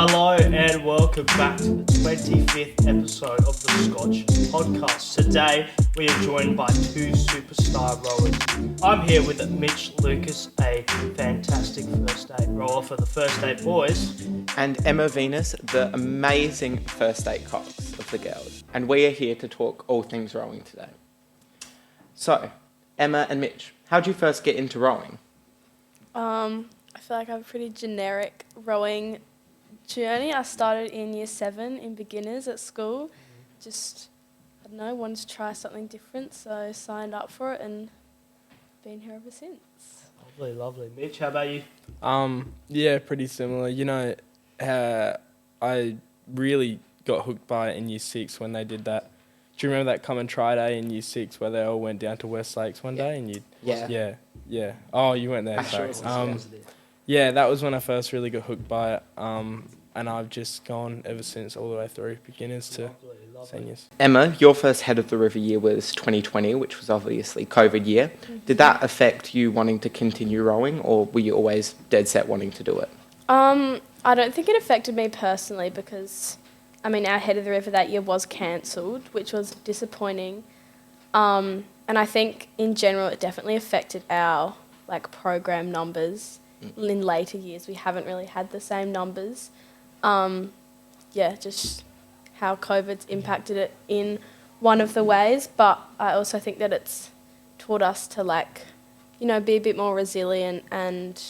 Hello and welcome back to the 25th episode of the Scotch Podcast. Today we are joined by two superstar rowers. I'm here with Mitch Lucas, a fantastic first aid rower for the First Aid Boys. And Emma Venus, the amazing first aid cox of the girls. And we are here to talk all things rowing today. So, Emma and Mitch, how did you first get into rowing? I feel like I have a pretty generic rowing journey. I started in year 7 in beginners at school. Just, I don't know, wanted to try something different, so signed up for it and been here ever since. Lovely, lovely. Mitch, how about you? Yeah, pretty similar. You know, I really got hooked by it in year 6 when they did that. Do you remember that come and try day in year 6 where they all went down to West Lakes one day and you? Yeah. Oh, you weren't there. Sorry. Yeah, that was when I first really got hooked by it. And I've just gone ever since, all the way through beginners to seniors. Emma, your first Head of the River year was 2020, which was obviously COVID year. Did that affect you wanting to continue rowing, or were you always dead set wanting to do it? I don't think it affected me personally because, our Head of the River that year was cancelled, which was disappointing. And I think in general it definitely affected our program numbers. In later years we haven't really had the same numbers. Just how COVID's impacted it in one of the ways, but I also think that it's taught us to be a bit more resilient and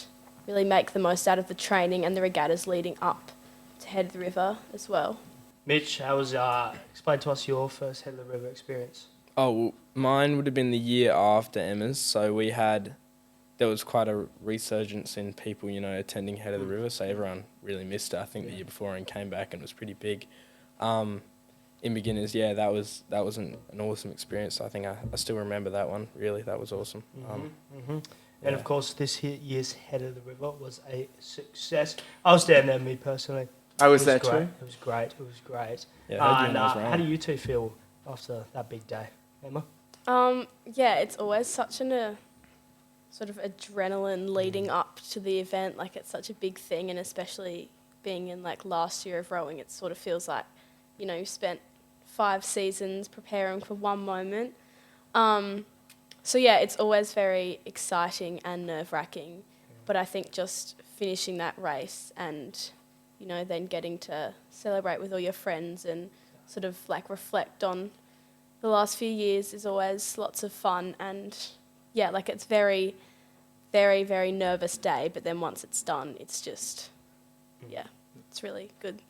really make the most out of the training and the regattas leading up to Head of the River as well. Mitch, how was explain to us your first Head of the River experience? Oh, well, mine would have been the year after Emma's, so there was quite a resurgence in people, attending Head of the River, so everyone really missed it, I think, the year before and came back and it was pretty big. In beginners, that was an awesome experience. I think I still remember that one, really. That was awesome. And of course, this year's Head of the River was a success. I was down there, me personally. I was there too. It was great. Yeah, and how do you two feel after that big day, Emma? It's always such a sort of adrenaline leading up to the event. It's such a big thing, and especially being in last year of rowing, it sort of feels like, you've spent 5 seasons preparing for one moment. It's always very exciting and nerve-wracking, but I think just finishing that race and, then getting to celebrate with all your friends and sort of reflect on the last few years is always lots of fun. And it's very, very, very nervous day, but then once it's done, it's just, it's really good.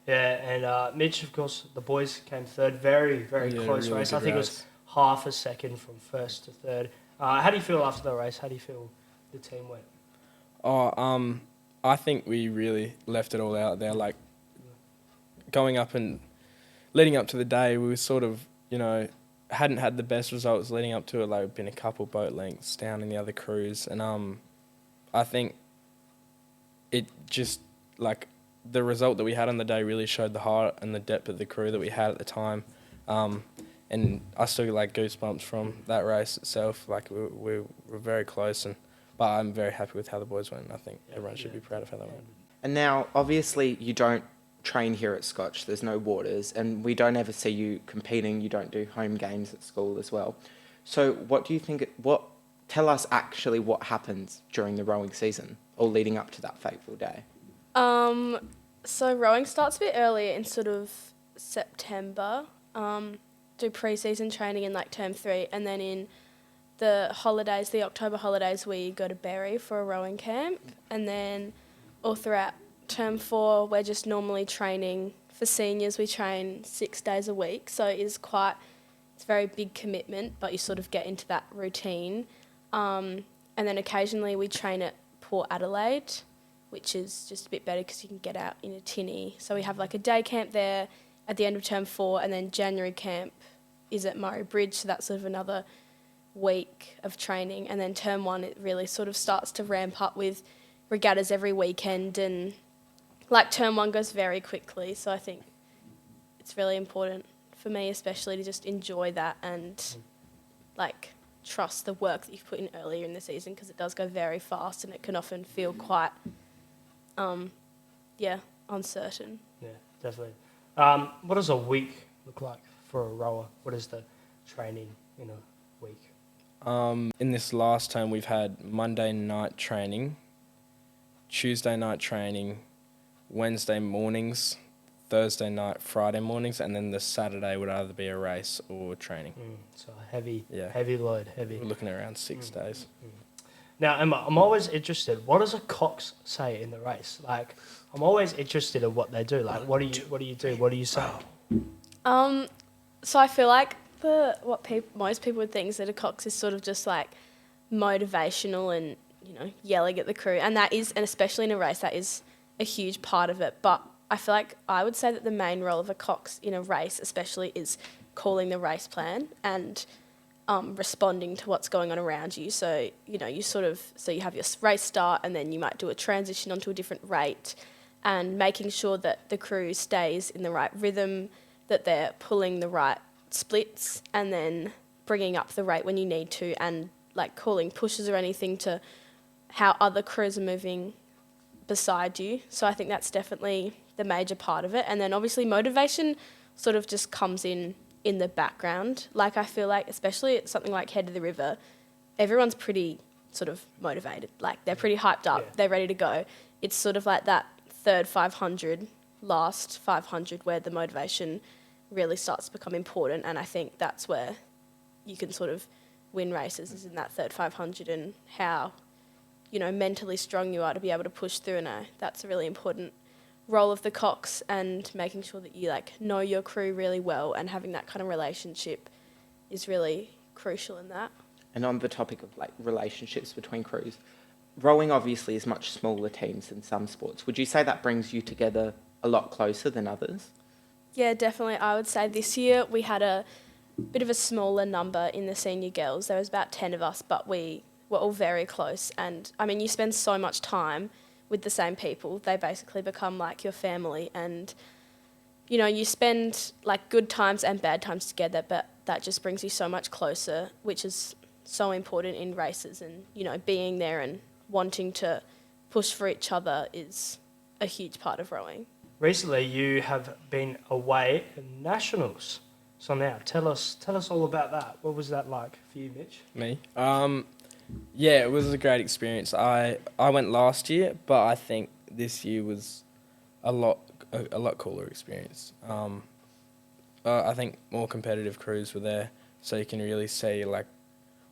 Yeah, and Mitch, of course, the boys came third. Very, very close really race. I think it was half a second from first to third. How do you feel after the race? How do you feel the team went? I think we really left it all out there. Going up and leading up to the day, we were sort of, hadn't had the best results leading up to it. We'd been a couple boat lengths down in the other crews, and I think it just the result that we had on the day really showed the heart and the depth of the crew that we had at the time, and I still get goosebumps from that race itself. We were very close, but I'm very happy with how the boys went, and I think everyone should be proud of how they went. And now, obviously, you don't train here at Scotch. There's no waters, and we don't ever see you competing. You don't do home games at school as well. So what do you think, tell us actually what happens during the rowing season or leading up to that fateful day? So rowing starts a bit earlier in sort of September. Do pre-season training in term 3, and then in the holidays, the October holidays, we go to Berry for a rowing camp, and then all throughout term 4, we're just normally training. For seniors, we train 6 days a week, so it's a very big commitment, but you sort of get into that routine. And then occasionally we train at Port Adelaide, which is just a bit better because you can get out in a tinny. So we have a day camp there at the end of term 4, and then January camp is at Murray Bridge, so that's sort of another week of training. And then term 1, it really sort of starts to ramp up with regattas every weekend, and term 1 goes very quickly. So I think it's really important for me especially to just enjoy that and trust the work that you've put in earlier in the season, because it does go very fast and it can often feel quite uncertain. Yeah, definitely. What does a week look like for a rower? What is the training in a week? In this last term, we've had Monday night training, Tuesday night training, Wednesday mornings, Thursday night, Friday mornings, and then the Saturday would either be a race or training. So heavy load. We're looking at around 6 days. Now, Emma, I'm always interested. What does a cox say in the race? Like, I'm always interested in what they do. Like, what do you do? What do you say? So I feel like most people would think is that a cox is sort of just like motivational and, you know, yelling at the crew, and especially in a race, that is a huge part of it. But I feel like I would say that the main role of a cox in a race, especially, is calling the race plan and responding to what's going on around you. So, you know, you have your race start, and then you might do a transition onto a different rate, and making sure that the crew stays in the right rhythm, that they're pulling the right splits, and then bringing up the rate when you need to, and like calling pushes or anything to how other crews are moving beside you. So I think that's definitely the major part of it. And then obviously motivation sort of just comes in the background. Like, I feel like, especially at something like Head of the River, everyone's pretty sort of motivated. Like, they're pretty hyped up. They're ready to go. It's sort of like that third 500, last 500 where the motivation really starts to become important. And I think that's where you can sort of win races, is in that third 500, and how, you know, mentally strong you are to be able to push through. And that's a really important role of the cox, and making sure that you like know your crew really well, and having that kind of relationship is really crucial in that. And on the topic of like relationships between crews, rowing obviously is much smaller teams than some sports. Would you say that brings you together a lot closer than others? Yeah, definitely. I would say this year we had a bit of a smaller number in the senior girls. There was about 10 of us, but we were all very close. And I mean, you spend so much time with the same people. They basically become like your family, and, you know, you spend like good times and bad times together, but that just brings you so much closer, which is so important in races. And, you know, being there and wanting to push for each other is a huge part of rowing. Recently, you have been away in nationals. So now, tell us all about that. What was that like for you, Mitch? Me? Yeah, it was a great experience. I went last year, but I think this year was a lot cooler experience. I think more competitive crews were there, so you can really see like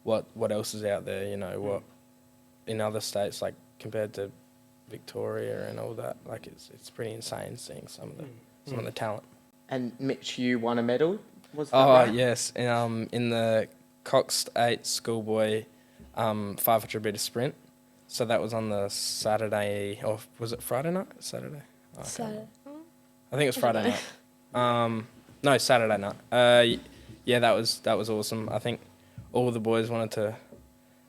what else is out there. You know, what in other states, like compared to Victoria and all that. Like it's pretty insane seeing some of the talent. And Mitch, you won a medal. Was that right? Yes, in the Cox 8 schoolboy 500 metre sprint. So that was on the Saturday, or was it Friday night? Saturday? Oh, Saturday. I think it was Friday night. No, Saturday night. Yeah, that was awesome. I think all the boys wanted to,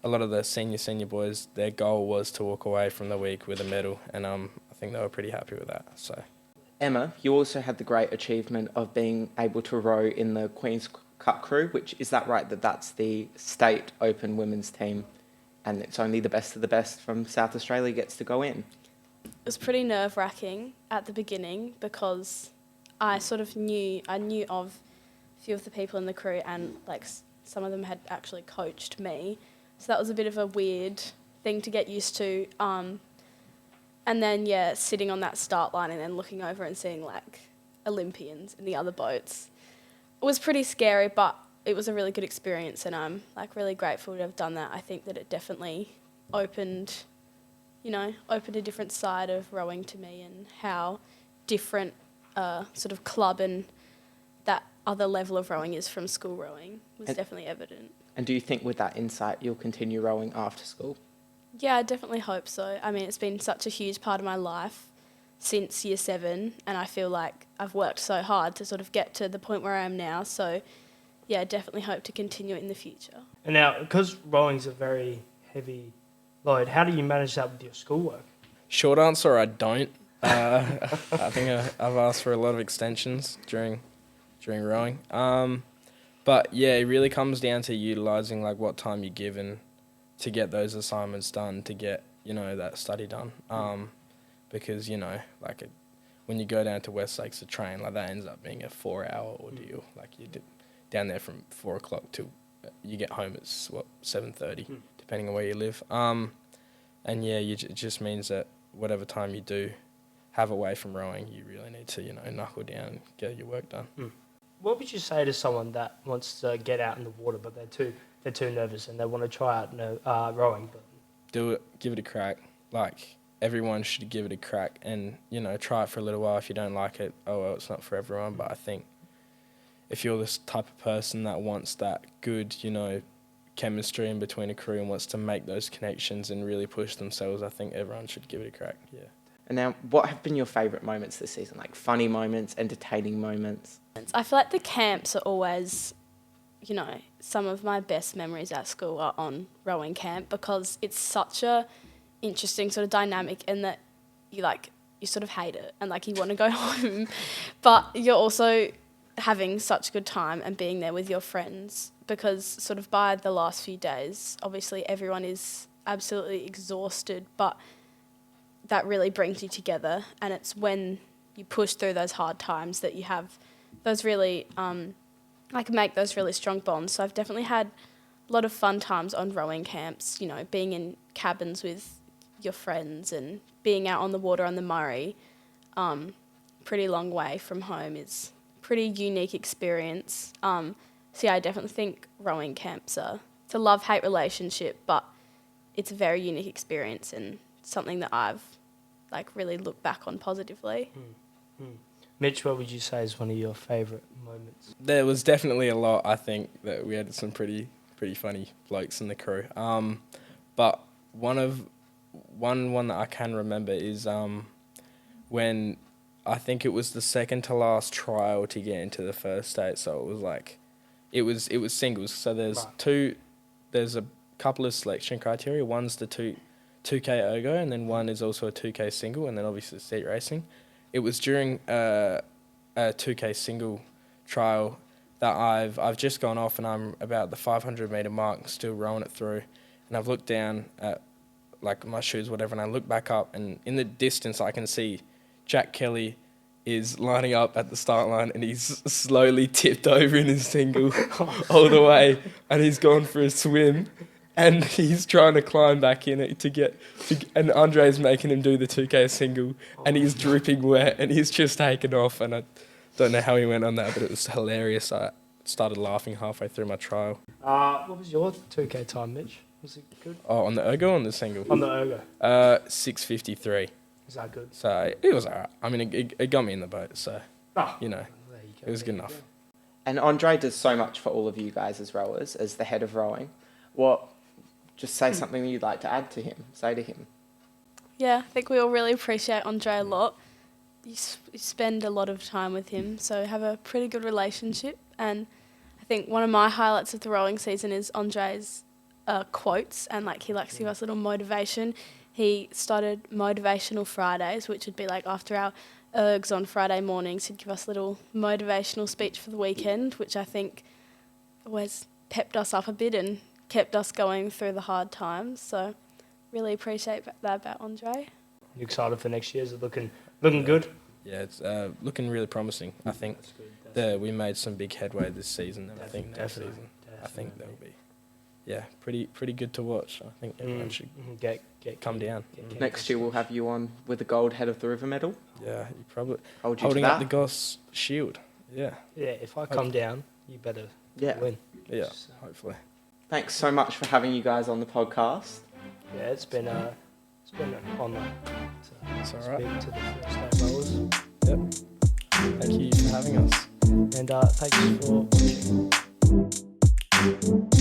a lot of the senior boys, their goal was to walk away from the week with a medal, and I think they were pretty happy with that. So, Emma, you also had the great achievement of being able to row in the Queen's Cup crew, which, is that right, that's the state open women's team, and it's only the best of the best from South Australia gets to go in? It was pretty nerve-wracking at the beginning, because I knew of a few of the people in the crew, and like some of them had actually coached me, so that was a bit of a weird thing to get used to. And then, sitting on that start line and then looking over and seeing like Olympians in the other boats, it was pretty scary, but it was a really good experience, and I'm like really grateful to have done that. I think that it definitely opened a different side of rowing to me, and how different sort of club and that other level of rowing is from school rowing was definitely evident. And do you think with that insight you'll continue rowing after school? Yeah, I definitely hope so. I mean, it's been such a huge part of my life since year 7, and I feel like I've worked so hard to sort of get to the point where I am now. So, yeah, I definitely hope to continue it in the future. And now, because rowing's a very heavy load, how do you manage that with your schoolwork? Short answer, I don't. I think I've asked for a lot of extensions during rowing. But yeah, it really comes down to utilising like what time you're given to get those assignments done, to get, that study done. Because, when you go down to West Lakes to train, like that ends up being a 4-hour ordeal. Like you're down there from 4 o'clock till you get home at 7:30, depending on where you live. And yeah, it just means that whatever time you do have away from rowing, you really need to, knuckle down and get your work done. What would you say to someone that wants to get out in the water, but they're too nervous and they want to try out rowing? But do it, give it a crack. Like, everyone should give it a crack and, try it for a little while. If you don't like it, oh well, it's not for everyone. But I think if you're this type of person that wants that good, chemistry in between a crew and wants to make those connections and really push themselves, I think everyone should give it a crack, yeah. And now, what have been your favourite moments this season? Like funny moments, entertaining moments? I feel like the camps are always, some of my best memories at school are on rowing camp, because it's such a interesting sort of dynamic in that you sort of hate it and you want to go home, but you're also having such a good time and being there with your friends, because sort of by the last few days, obviously everyone is absolutely exhausted, but that really brings you together, and it's when you push through those hard times that you have those really, make those really strong bonds. So I've definitely had a lot of fun times on rowing camps, being in cabins with your friends and being out on the water on the Murray, pretty long way from home, is pretty unique experience. So yeah, I definitely think rowing camps it's a love-hate relationship, but it's a very unique experience and something that I've really looked back on positively. Mitch, what would you say is one of your favourite moments? There was definitely a lot. I think that we had some pretty funny blokes in the crew. But one that I can remember is when I think it was the second to last trial to get into the first state. So it was it was singles. So there's a couple of selection criteria. One's the 2K ergo, and then one is also a 2K single, and then obviously seat racing. It was during a 2K single trial that I've just gone off, and I'm about the 500 metre mark, still rowing it through, and I've looked down at my shoes, whatever, and I look back up, and in the distance I can see Jack Kelly is lining up at the start line, and he's slowly tipped over in his single all the way, and he's gone for a swim, and he's trying to climb back in it and Andrej's making him do the 2K single, and he's dripping wet, and he's just taken off, and I don't know how he went on that, but it was hilarious. I started laughing halfway through my trial. What was your 2K time, Mitch? Was it good? Oh, on the ergo or on the single? On the ergo. 6:53. Is that good? So it was alright. I mean, it got me in the boat, so, there you go. It was good enough. Go. And Andrej does so much for all of you guys as rowers, as the head of rowing. Just say something you'd like to add to him, say to him. Yeah, I think we all really appreciate Andrej a lot. You spend a lot of time with him, so have a pretty good relationship. And I think one of my highlights of the rowing season is Andrej's quotes, and he likes to give us a little motivation. He started Motivational Fridays, which would be after our ergs on Friday mornings, he'd give us a little motivational speech for the weekend, which I think always pepped us up a bit and kept us going through the hard times. So really appreciate that about Andrej. You excited for next year? Is it looking good? Yeah, it's looking really promising. I think we made some big headway this season, and I think next season, I think that'll be, pretty good to watch. I think everyone should come down. Next year we'll have you on with the gold head of the river medal. Yeah, you probably Holding up the Goss shield. Yeah. Yeah, if I come down, you better win. Yeah, hopefully. Thanks so much for having you guys on the podcast. Yeah, it's been an honour It's to alright. speak to the first day rowers. Yep. Thank you for having us. And thanks for watching.